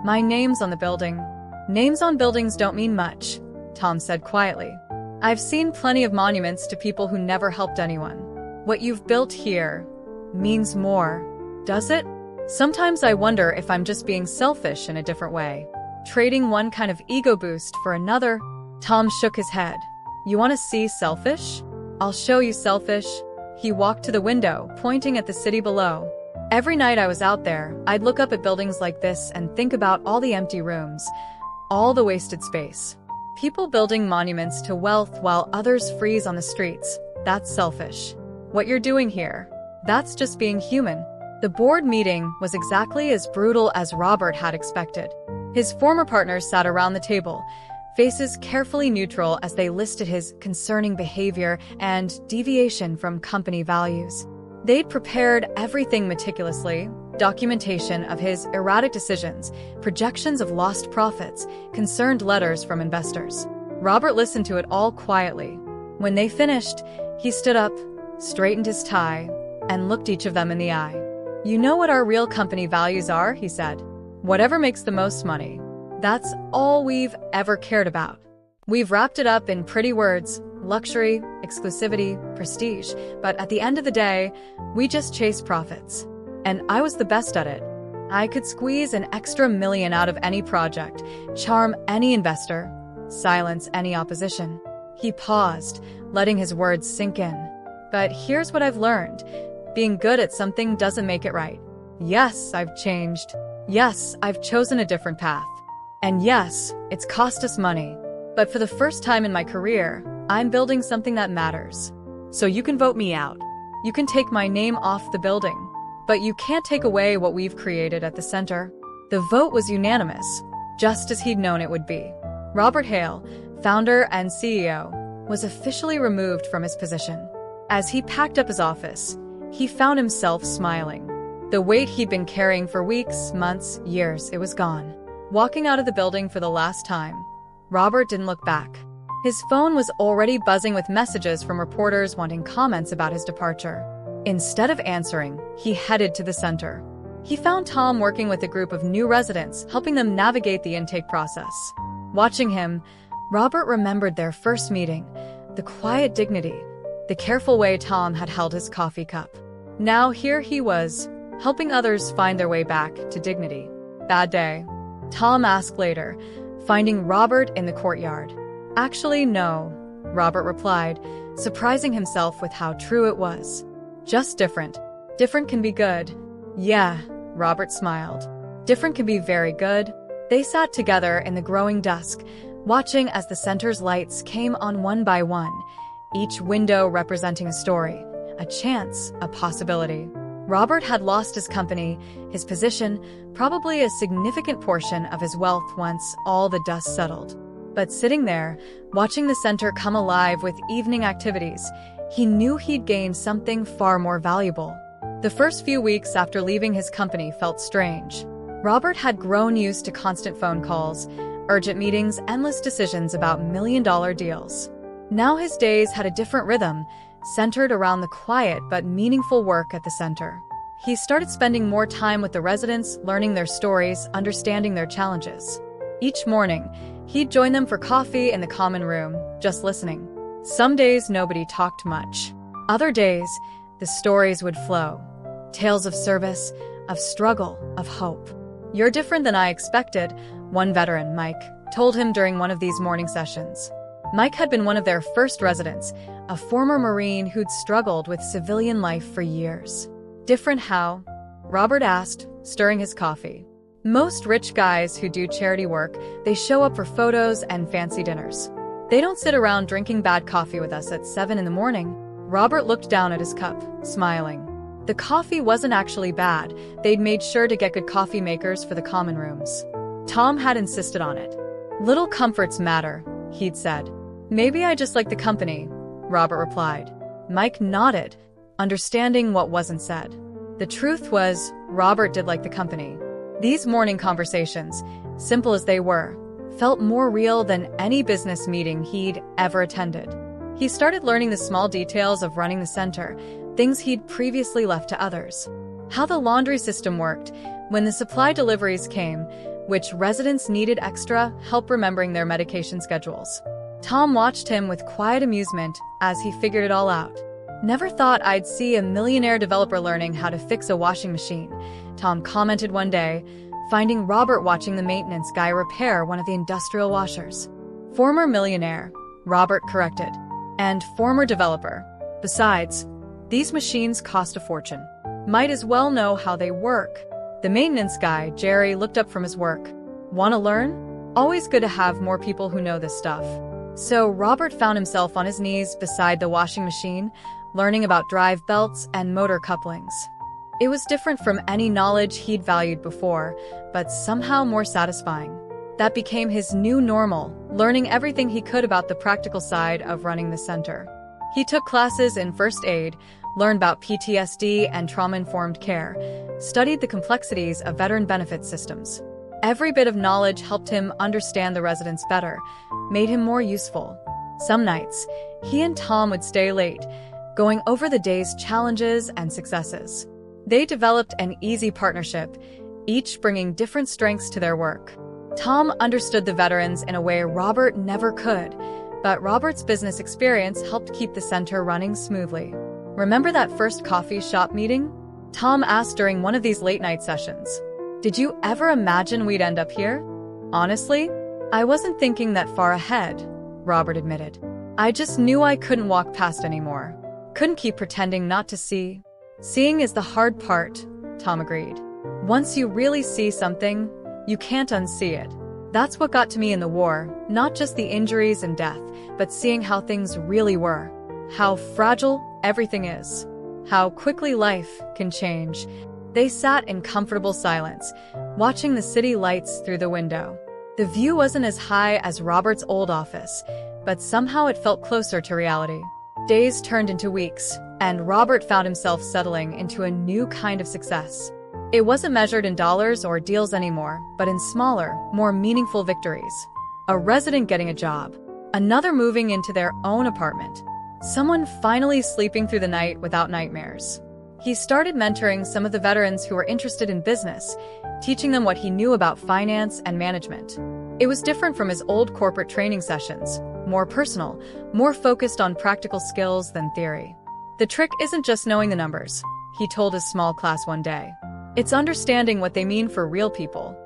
My name's on the building. Names on buildings don't mean much, Tom said quietly. I've seen plenty of monuments to people who never helped anyone. What you've built here means more, does it? Sometimes I wonder if I'm just being selfish in a different way. Trading one kind of ego boost for another. Tom shook his head. You want to see selfish? I'll show you selfish. He walked to the window, pointing at the city below. Every night I was out there, I'd look up at buildings like this and think about all the empty rooms, all the wasted space. People building monuments to wealth while others freeze on the streets. That's selfish. What you're doing here, that's just being human. The board meeting was exactly as brutal as Robert had expected. His former partners sat around the table, faces carefully neutral as they listed his concerning behavior and deviation from company values. They'd prepared everything meticulously, documentation of his erratic decisions, projections of lost profits, concerned letters from investors. Robert listened to it all quietly. When they finished, he stood up, straightened his tie, and looked each of them in the eye. You know what our real company values are, he said. Whatever makes the most money. That's all we've ever cared about. We've wrapped it up in pretty words, luxury, exclusivity, prestige, but at the end of the day, we just chase profits. And I was the best at it. I could squeeze an extra $1 million out of any project, charm any investor, silence any opposition. He paused, letting his words sink in. But here's what I've learned. Being good at something doesn't make it right. Yes, I've changed. Yes, I've chosen a different path. And yes, it's cost us money. But for the first time in my career, I'm building something that matters. So you can vote me out. You can take my name off the building. But you can't take away what we've created at the center. The vote was unanimous, just as he'd known it would be. Robert Hale, founder and CEO, was officially removed from his position. As he packed up his office, he found himself smiling. The weight he'd been carrying for weeks, months, years, it was gone. Walking out of the building for the last time, Robert didn't look back. His phone was already buzzing with messages from reporters wanting comments about his departure. Instead of answering, he headed to the center. He found Tom working with a group of new residents, helping them navigate the intake process. Watching him, Robert remembered their first meeting, the quiet dignity, the careful way Tom had held his coffee cup. Now here he was, helping others find their way back to dignity. Bad day? Tom asked later, finding Robert in the courtyard. Actually, no, Robert replied, surprising himself with how true it was. Just different. Different can be good. Yeah, Robert smiled. Different can be very good. They sat together in the growing dusk, watching as the center's lights came on one by one, each window representing a story, a chance, a possibility. Robert had lost his company, his position, probably a significant portion of his wealth once all the dust settled. But sitting there, watching the center come alive with evening activities, he knew he'd gained something far more valuable. The first few weeks after leaving his company felt strange. Robert had grown used to constant phone calls, urgent meetings, endless decisions about million-dollar deals. Now his days had a different rhythm, centered around the quiet but meaningful work at the center. He started spending more time with the residents, learning their stories, understanding their challenges. Each morning, he'd join them for coffee in the common room, just listening. Some days nobody talked much. Other days, the stories would flow. Tales of service, of struggle, of hope. You're different than I expected, one veteran, Mike, told him during one of these morning sessions. Mike had been one of their first residents, a former Marine who'd struggled with civilian life for years. Different how? Robert asked, stirring his coffee. Most rich guys who do charity work, they show up for photos and fancy dinners. They don't sit around drinking bad coffee with us at 7 in the morning. Robert looked down at his cup, smiling. The coffee wasn't actually bad. They'd made sure to get good coffee makers for the common rooms. Tom had insisted on it. Little comforts matter, he'd said. Maybe I just like the company, Robert replied. Mike nodded, understanding what wasn't said. The truth was, Robert did like the company. These morning conversations, simple as they were, felt more real than any business meeting he'd ever attended. He started learning the small details of running the center, things he'd previously left to others. How the laundry system worked, when the supply deliveries came, which residents needed extra help remembering their medication schedules. Tom watched him with quiet amusement as he figured it all out. Never thought I'd see a millionaire developer learning how to fix a washing machine, Tom commented one day, finding Robert watching the maintenance guy repair one of the industrial washers. Former millionaire, Robert corrected, and former developer. Besides, these machines cost a fortune. Might as well know how they work. The maintenance guy, Jerry, looked up from his work. Want to learn? Always good to have more people who know this stuff. So Robert found himself on his knees beside the washing machine, learning about drive belts and motor couplings. It was different from any knowledge he'd valued before, but somehow more satisfying. That became his new normal, learning everything he could about the practical side of running the center. He took classes in first aid, learned about PTSD and trauma-informed care, studied the complexities of veteran benefit systems. Every bit of knowledge helped him understand the residents better, made him more useful. Some nights, he and Tom would stay late, going over the day's challenges and successes. They developed an easy partnership, each bringing different strengths to their work. Tom understood the veterans in a way Robert never could, but Robert's business experience helped keep the center running smoothly. Remember that first coffee shop meeting? Tom asked during one of these late-night sessions. Did you ever imagine we'd end up here? Honestly, I wasn't thinking that far ahead, Robert admitted. I just knew I couldn't walk past anymore. Couldn't keep pretending not to see. Seeing is the hard part, Tom agreed. Once you really see something, you can't unsee it. That's what got to me in the war, not just the injuries and death, but seeing how things really were. How fragile everything is. How quickly life can change. They sat in comfortable silence, watching the city lights through the window. The view wasn't as high as Robert's old office, but somehow it felt closer to reality. Days turned into weeks, and Robert found himself settling into a new kind of success. It wasn't measured in dollars or deals anymore, but in smaller, more meaningful victories. A resident getting a job, another moving into their own apartment, someone finally sleeping through the night without nightmares. He started mentoring some of the veterans who were interested in business, teaching them what he knew about finance and management. It was different from his old corporate training sessions, more personal, more focused on practical skills than theory. The trick isn't just knowing the numbers, he told his small class one day. It's understanding what they mean for real people.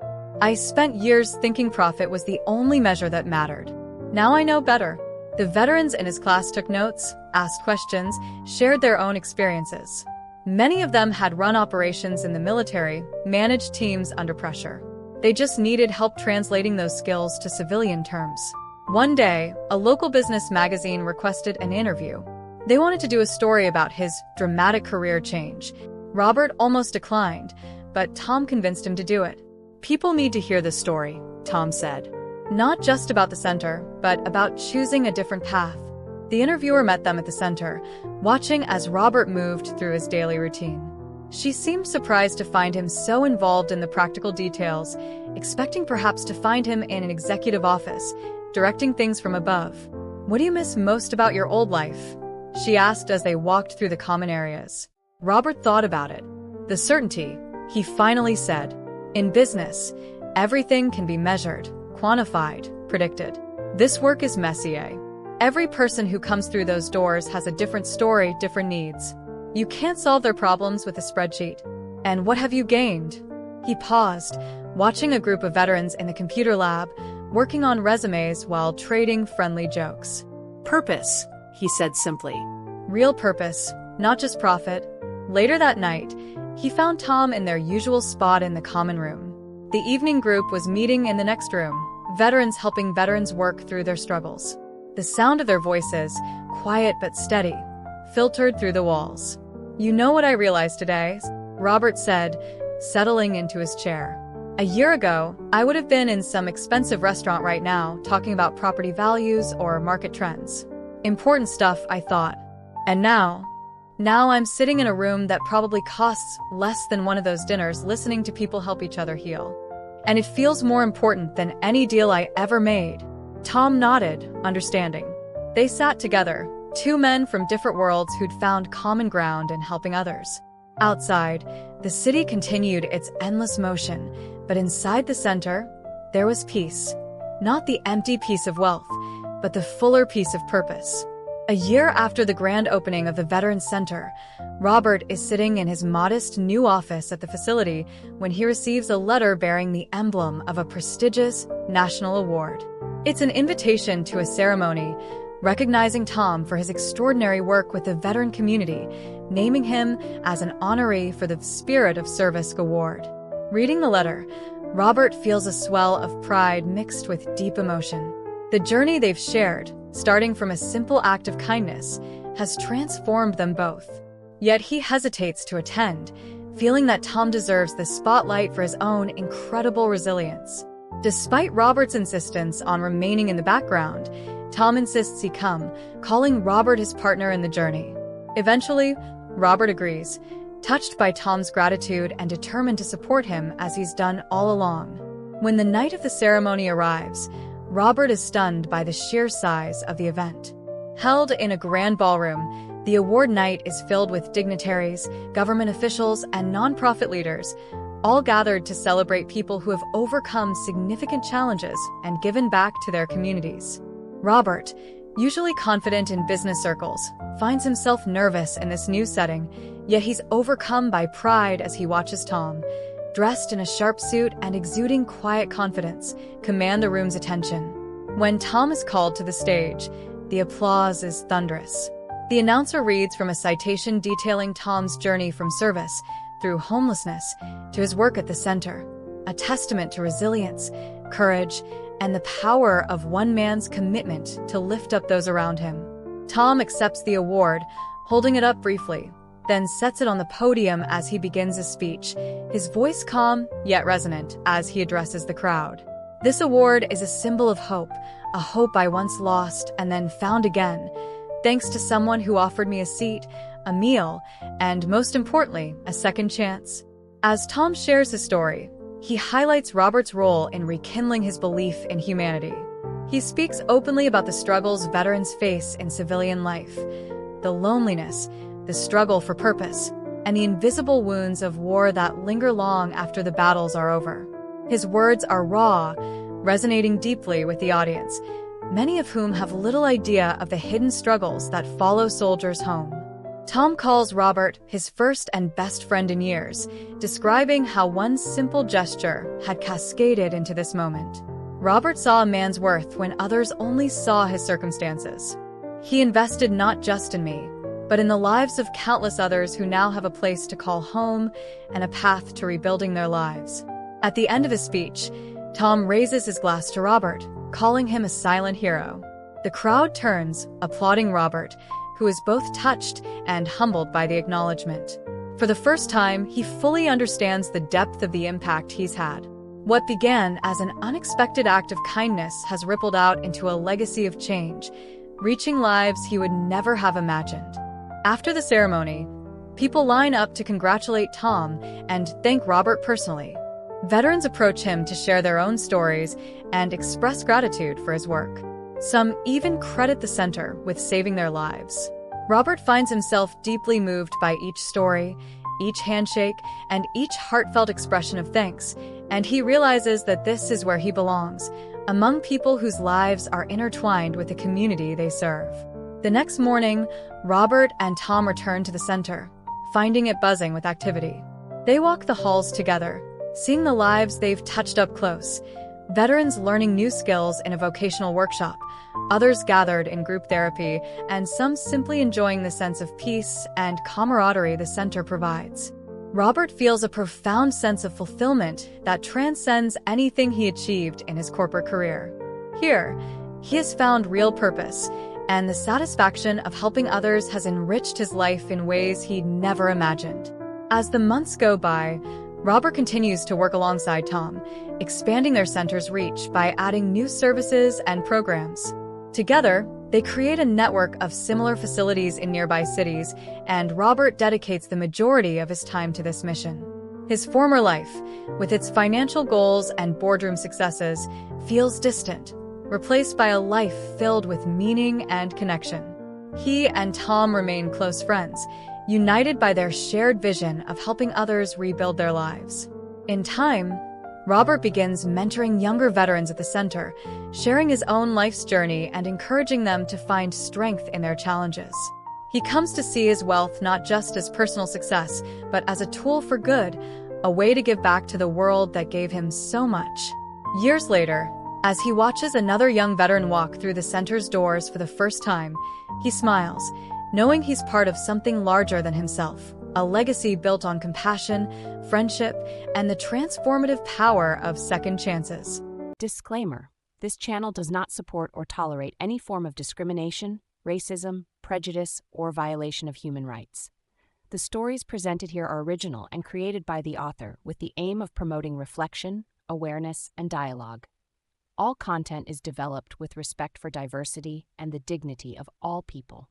I spent years thinking profit was the only measure that mattered. Now I know better. The veterans in his class took notes, asked questions, shared their own experiences. Many of them had run operations in the military, managed teams under pressure. They just needed help translating those skills to civilian terms. One day, a local business magazine requested an interview. They wanted to do a story about his dramatic career change. Robert almost declined, but Tom convinced him to do it. People need to hear this story, Tom said. Not just about the center, but about choosing a different path. The interviewer met them at the center, watching as Robert moved through his daily routine. She seemed surprised to find him so involved in the practical details, expecting perhaps to find him in an executive office, directing things from above. What do you miss most about your old life? She asked as they walked through the common areas. Robert thought about it. The certainty, he finally said. In business, everything can be measured, quantified, predicted. This work is messier. Every person who comes through those doors has a different story, different needs. You can't solve their problems with a spreadsheet. And what have you gained? He paused, watching a group of veterans in the computer lab, working on resumes while trading friendly jokes. Purpose, he said simply. Real purpose, not just profit. Later that night, he found Tom in their usual spot in the common room. The evening group was meeting in the next room, veterans helping veterans work through their struggles. The sound of their voices, quiet but steady, filtered through the walls. "You know what I realized today?" Robert said, settling into his chair. "A year ago, I would have been in some expensive restaurant right now, talking about property values or market trends. Important stuff, I thought. And now I'm sitting in a room that probably costs less than one of those dinners, listening to people help each other heal. And it feels more important than any deal I ever made." Tom nodded, understanding. They sat together, two men from different worlds who'd found common ground in helping others. Outside, the city continued its endless motion, but inside the center, there was peace. Not the empty peace of wealth, but the fuller peace of purpose. A year after the grand opening of the Veterans Center, Robert is sitting in his modest new office at the facility when he receives a letter bearing the emblem of a prestigious national award. It's an invitation to a ceremony recognizing Tom for his extraordinary work with the veteran community, naming him as an honoree for the Spirit of Service Award. Reading the letter, Robert feels a swell of pride mixed with deep emotion. The journey they've shared, starting from a simple act of kindness, has transformed them both. Yet he hesitates to attend, feeling that Tom deserves the spotlight for his own incredible resilience. Despite Robert's insistence on remaining in the background, Tom insists he come, calling Robert his partner in the journey. Eventually, Robert agrees, touched by Tom's gratitude and determined to support him as he's done all along. When the night of the ceremony arrives, Robert is stunned by the sheer size of the event. Held in a grand ballroom, the award night is filled with dignitaries, government officials, and nonprofit leaders, all gathered to celebrate people who have overcome significant challenges and given back to their communities. Robert, usually confident in business circles, finds himself nervous in this new setting, yet he's overcome by pride as he watches Tom, dressed in a sharp suit and exuding quiet confidence, command the room's attention. When Tom is called to the stage, the applause is thunderous. The announcer reads from a citation detailing Tom's journey from service through homelessness to his work at the center, a testament to resilience, courage, and the power of one man's commitment to lift up those around him. Tom accepts the award, holding it up briefly, then sets it on the podium as he begins his speech, his voice calm yet resonant as he addresses the crowd. This award is a symbol of hope, a hope I once lost and then found again, thanks to someone who offered me a seat, a meal, and most importantly, a second chance. As Tom shares his story, he highlights Robert's role in rekindling his belief in humanity. He speaks openly about the struggles veterans face in civilian life, the loneliness, the struggle for purpose, and the invisible wounds of war that linger long after the battles are over. His words are raw, resonating deeply with the audience, many of whom have little idea of the hidden struggles that follow soldiers home. Tom calls Robert his first and best friend in years, describing how one simple gesture had cascaded into this moment. Robert saw a man's worth when others only saw his circumstances. He invested not just in me, but in the lives of countless others who now have a place to call home and a path to rebuilding their lives. At the end of his speech, Tom raises his glass to Robert, calling him a silent hero. The crowd turns, applauding Robert, who is both touched and humbled by the acknowledgement. For the first time, he fully understands the depth of the impact he's had. What began as an unexpected act of kindness has rippled out into a legacy of change, reaching lives he would never have imagined. After the ceremony, people line up to congratulate Tom and thank Robert personally. Veterans approach him to share their own stories and express gratitude for his work. Some even credit the center with saving their lives. Robert finds himself deeply moved by each story, each handshake, and each heartfelt expression of thanks, and he realizes that this is where he belongs, among people whose lives are intertwined with the community they serve. The next morning, Robert and Tom return to the center, finding it buzzing with activity. They walk the halls together, seeing the lives they've touched up close, veterans learning new skills in a vocational workshop, others gathered in group therapy, and some simply enjoying the sense of peace and camaraderie the center provides. Robert feels a profound sense of fulfillment that transcends anything he achieved in his corporate career. Here, he has found real purpose, and the satisfaction of helping others has enriched his life in ways he'd never imagined. As the months go by, Robert continues to work alongside Tom, expanding their center's reach by adding new services and programs. Together, they create a network of similar facilities in nearby cities, and Robert dedicates the majority of his time to this mission. His former life, with its financial goals and boardroom successes, feels distant, replaced by a life filled with meaning and connection. He and Tom remain close friends, united by their shared vision of helping others rebuild their lives. In time, Robert begins mentoring younger veterans at the center, sharing his own life's journey and encouraging them to find strength in their challenges. He comes to see his wealth not just as personal success, but as a tool for good, a way to give back to the world that gave him so much. Years later, as he watches another young veteran walk through the center's doors for the first time, he smiles, knowing he's part of something larger than himself, a legacy built on compassion, friendship, and the transformative power of second chances. Disclaimer: this channel does not support or tolerate any form of discrimination, racism, prejudice, or violation of human rights. The stories presented here are original and created by the author with the aim of promoting reflection, awareness, and dialogue. All content is developed with respect for diversity and the dignity of all people.